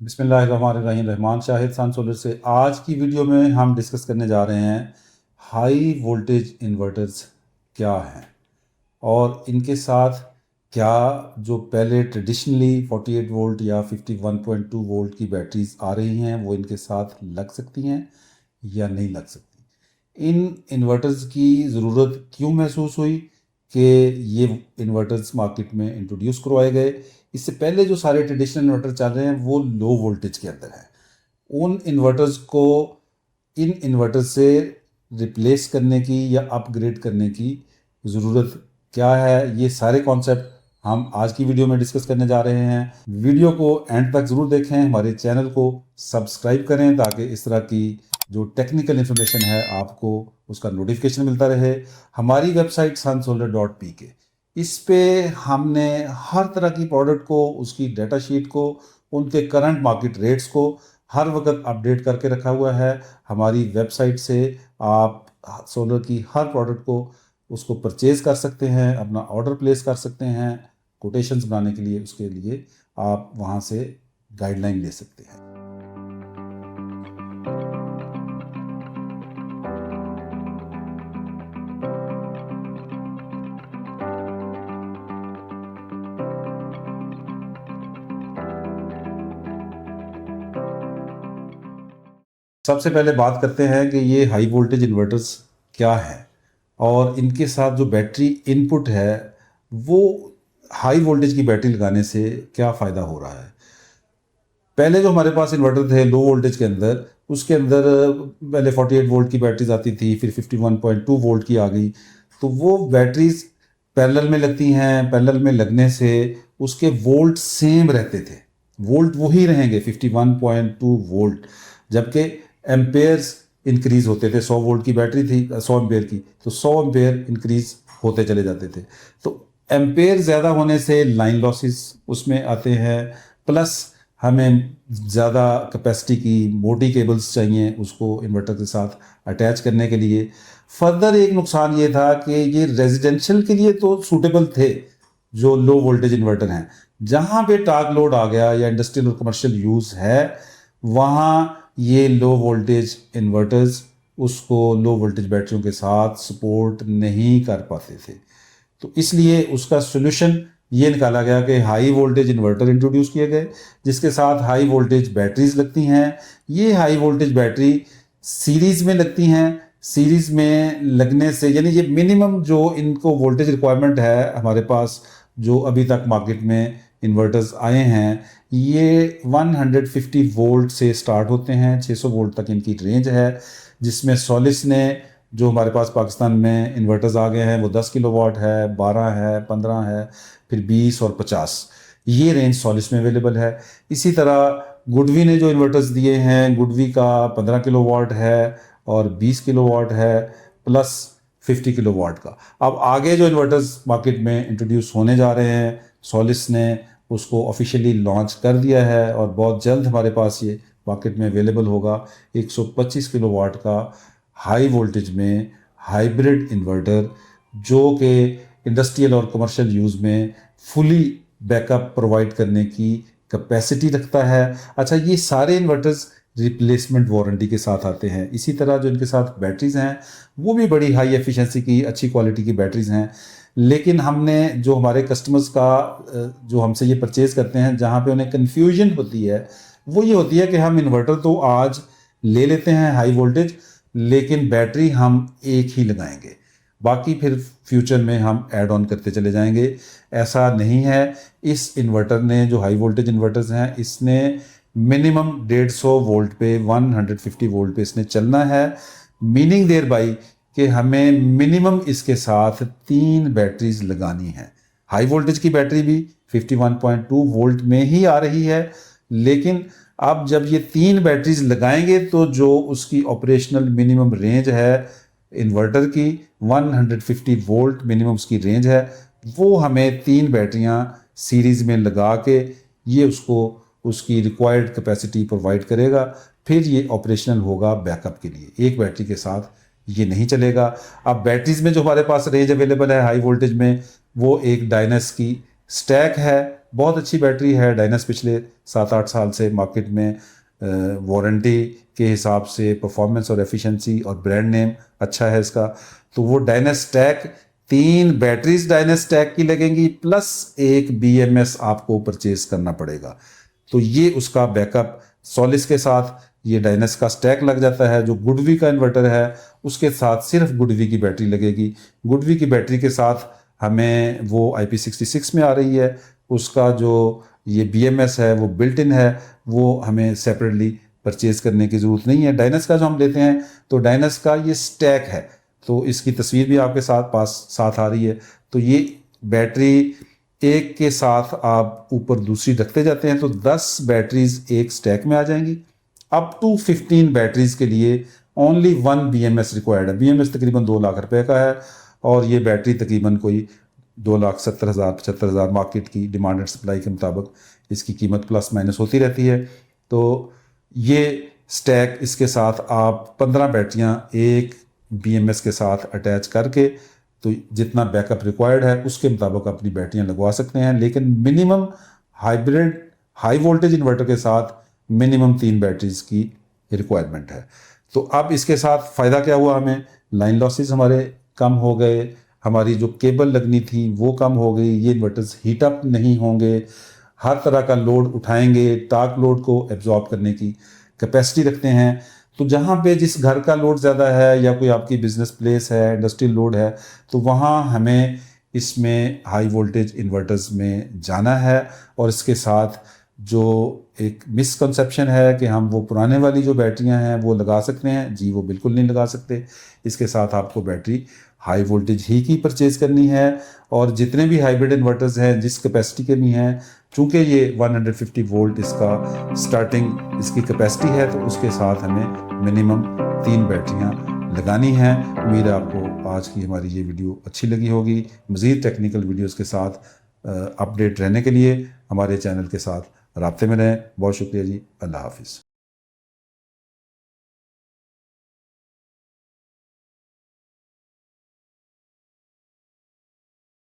बिस्मिल्लाहिर्रहमानिर्रहीम। Rahman Shahid sun solar से आज की वीडियो में हम डिस्कस करने जा रहे हैं हाई वोल्टेज इन्वर्टर्स क्या हैं और इनके साथ क्या जो पहले ट्रेडिशनली 48 वोल्ट या 51.2 वोल्ट की बैटरीज आ रही हैं वो इनके साथ लग सकती हैं या नहीं लग सकती। इन इन्वर्टर्स की ज़रूरत क्यों महसूस हुई कि ये इन्वर्टर्स मार्केट में इंट्रोड्यूस करवाए गए। इससे पहले जो सारे ट्रेडिशनल इन्वर्टर चल रहे हैं वो लो वोल्टेज के अंदर हैं। उन इन्वर्टर्स को इन इन्वर्टर्स से रिप्लेस करने की या अपग्रेड करने की ज़रूरत क्या है, ये सारे कॉन्सेप्ट हम आज की वीडियो में डिस्कस करने जा रहे हैं। वीडियो को एंड तक ज़रूर देखें, हमारे चैनल को सब्सक्राइब करें ताकि इस तरह की जो टेक्निकल इन्फॉर्मेशन है आपको उसका नोटिफिकेशन मिलता रहे। हमारी वेबसाइट sunsolar.pk, इस पे हमने हर तरह की प्रोडक्ट को, उसकी डेटा शीट को, उनके करंट मार्केट रेट्स को हर वक्त अपडेट करके रखा हुआ है। हमारी वेबसाइट से आप सोलर की हर प्रोडक्ट को उसको परचेज़ कर सकते हैं, अपना ऑर्डर प्लेस कर सकते हैं। कोटेशंस बनाने के लिए उसके लिए आप वहाँ से गाइडलाइन ले सकते हैं। सबसे पहले बात करते हैं कि ये हाई वोल्टेज इन्वर्टर्स क्या है और इनके साथ जो बैटरी इनपुट है वो हाई वोल्टेज की बैटरी लगाने से क्या फ़ायदा हो रहा है। पहले जो हमारे पास इन्वर्टर थे लो वोल्टेज के अंदर, उसके अंदर पहले 48 वोल्ट की बैटरीज आती थी, फिर 51.2 वोल्ट की आ गई। तो वो बैटरीज पैरेलल में लगती हैं, पैरेलल में लगने से उसके वोल्ट सेम रहते थे, वोल्ट वही रहेंगे 51.2 वोल्ट, जबकि एम्पेयर्स इंक्रीज होते थे। 100 वोल्ट की बैटरी थी, 100 एम्पेयर की, तो 100 एम्पेयर इंक्रीज होते चले जाते थे। तो एम्पेयर ज़्यादा होने से लाइन लॉसेस उसमें आते हैं, प्लस हमें ज़्यादा कैपेसिटी की मोटी केबल्स चाहिए उसको इन्वर्टर के साथ अटैच करने के लिए। फर्दर एक नुकसान ये था कि ये रेजिडेंशियल के लिए तो सूटेबल थे जो लो वोल्टेज इन्वर्टर हैं। जहाँ पे टार्क लोड आ गया या इंडस्ट्रियल और कमर्शियल यूज़ है वहाँ ये लो वोल्टेज इन्वर्टर्स उसको लो वोल्टेज बैटरियों के साथ सपोर्ट नहीं कर पाते थे। तो इसलिए उसका सोल्यूशन ये निकाला गया कि हाई वोल्टेज इन्वर्टर इंट्रोड्यूस किए गए जिसके साथ हाई वोल्टेज बैटरीज लगती हैं। ये हाई वोल्टेज बैटरी सीरीज में लगती हैं। सीरीज में लगने से यानी ये मिनिमम जो इनको वोल्टेज रिक्वायरमेंट है हमारे पास, जो अभी तक मार्केट में इन्वर्टर्स आए हैं, ये 150 वोल्ट से स्टार्ट होते हैं, 600 वोल्ट तक इनकी रेंज है। जिसमें सोलिस ने जो हमारे पास पाकिस्तान में इन्वर्टर्स आ गए हैं वो 10 किलोवाट है, 12 है, 15 है, फिर 20 और 50, ये रेंज सोलिस में अवेलेबल है। इसी तरह गुडवी ने जो इन्वर्टर्स दिए हैं, गुडवी का 15 किलोवाट है और 20 किलोवाट है, प्लस 50 किलोवाट का। अब आगे जो इन्वर्टर्स मार्केट में इंट्रोड्यूस होने जा रहे हैं, सोलिस ने उसको ऑफिशियली लॉन्च कर दिया है और बहुत जल्द हमारे पास ये मार्केट में अवेलेबल होगा। 125 किलोवाट का हाई वोल्टेज में हाइब्रिड इन्वर्टर जो कि इंडस्ट्रियल और कमर्शियल यूज़ में फुली बैकअप प्रोवाइड करने की कैपेसिटी रखता है। अच्छा, ये सारे इन्वर्टर्स रिप्लेसमेंट वारंटी के साथ आते हैं। इसी तरह जो इनके साथ बैटरीज हैं वो भी बड़ी हाई एफिशिएंसी की, अच्छी क्वालिटी की बैटरीज हैं। लेकिन हमने जो हमारे कस्टमर्स का जो हमसे ये परचेज़ करते हैं, जहाँ पे उन्हें कन्फ्यूजन होती है वो ये होती है कि हम इन्वर्टर तो आज ले लेते हैं हाई वोल्टेज, लेकिन बैटरी हम एक ही लगाएंगे, बाकी फिर फ्यूचर में हम ऐड ऑन करते चले जाएंगे। ऐसा नहीं है। इस इन्वर्टर ने, जो हाई वोल्टेज इन्वर्टर्स हैं, इसने मिनिमम 150 वोल्ट पे, 150 वोल्ट पे इसने चलना है। मीनिंग देयर बाई कि हमें मिनिमम इसके साथ 3 बैटरीज लगानी है। हाई वोल्टेज की बैटरी भी 51.2 वोल्ट में ही आ रही है, लेकिन अब जब ये 3 बैटरीज लगाएंगे तो जो उसकी ऑपरेशनल मिनिमम रेंज है इन्वर्टर की, 150 वोल्ट मिनिमम उसकी रेंज है, वो हमें 3 बैटरियां सीरीज में लगा के ये उसको उसकी रिक्वायर्ड कैपेसिटी प्रोवाइड करेगा। फिर ये ऑपरेशनल होगा बैकअप के लिए। एक बैटरी के साथ ये नहीं चलेगा। अब बैटरीज में जो हमारे पास रेंज अवेलेबल है हाई वोल्टेज में, वो एक डायनस की स्टैक है बहुत अच्छी बैटरी है। डायनस पिछले 7-8 साल से मार्केट में वारंटी के हिसाब से परफॉर्मेंस और एफिशिएंसी और ब्रांड नेम अच्छा है इसका। तो वो डायनस टैक 3 बैटरीज डायनस टैक की लगेंगी प्लस एक BMS आपको परचेज करना पड़ेगा। तो ये उसका बैकअप सॉलिस के साथ ये डायनस का स्टैक लग जाता है। जो गुडवी का इन्वर्टर है उसके साथ सिर्फ गुडवी की बैटरी लगेगी। गुडवी की बैटरी के साथ हमें वो IP66 में आ रही है। उसका जो ये BMS है वो बिल्ट इन है, वो हमें सेपरेटली परचेज करने की ज़रूरत नहीं है। डायनस का जो हम लेते हैं तो डायनस का ये स्टैक है, तो इसकी तस्वीर भी आपके साथ आ रही है। तो ये बैटरी एक के साथ आप ऊपर दूसरी रखते जाते हैं तो 10 बैटरीज एक स्टैक में आ जाएंगी। अप टू 15 बैटरीज के लिए ओनली 1 BMS रिक्वायर्ड है। BMS तकरीबन 2 लाख रुपए का है और ये बैटरी तकरीबन कोई 2,70,000-75,000 मार्केट की डिमांड एंड सप्लाई के मुताबिक इसकी कीमत प्लस माइनस होती रहती है। तो ये स्टैक इसके साथ आप 15 बैटरियां एक BMS के साथ अटैच करके तो जितना बैकअप रिक्वायर्ड है उसके मुताबिक अपनी बैटरियां लगवा सकते हैं। लेकिन minimum hybrid high voltage inverter के साथ मिनिमम 3 बैटरीज की रिक्वायरमेंट है। तो अब इसके साथ फ़ायदा क्या हुआ, हमें लाइन लॉसेस हमारे कम हो गए, हमारी जो केबल लगनी थी वो कम हो गई, ये इन्वर्टर्स हीटअप नहीं होंगे, हर तरह का लोड उठाएंगे, टार्क लोड को एब्जॉर्ब करने की कैपेसिटी रखते हैं। तो जहाँ पे जिस घर का लोड ज़्यादा है या कोई आपकी बिजनेस प्लेस है, इंडस्ट्रियल लोड है, तो वहाँ हमें इसमें हाई वोल्टेज इन्वर्टर्स में जाना है। और इसके साथ जो एक मिसकंसेप्शन है कि हम वो पुराने वाली जो बैटरियां हैं वो लगा सकते हैं, जी वो बिल्कुल नहीं लगा सकते। इसके साथ आपको बैटरी हाई वोल्टेज ही की परचेज करनी है। और जितने भी हाइब्रिड इन्वर्टर्स हैं जिस कैपेसिटी के भी हैं, चूँकि ये 150 वोल्ट इसका स्टार्टिंग इसकी कैपेसिटी है, तो उसके साथ हमें मिनिमम 3 बैटरियां लगानी हैं। उम्मीद है आपको आज की हमारी ये वीडियो अच्छी लगी होगी। मज़ीद टेक्निकल वीडियोस के साथ अपडेट रहने के लिए हमारे चैनल के साथ राब्ते में रहें। बहुत शुक्रिया जी, अल्लाह हाफिज़।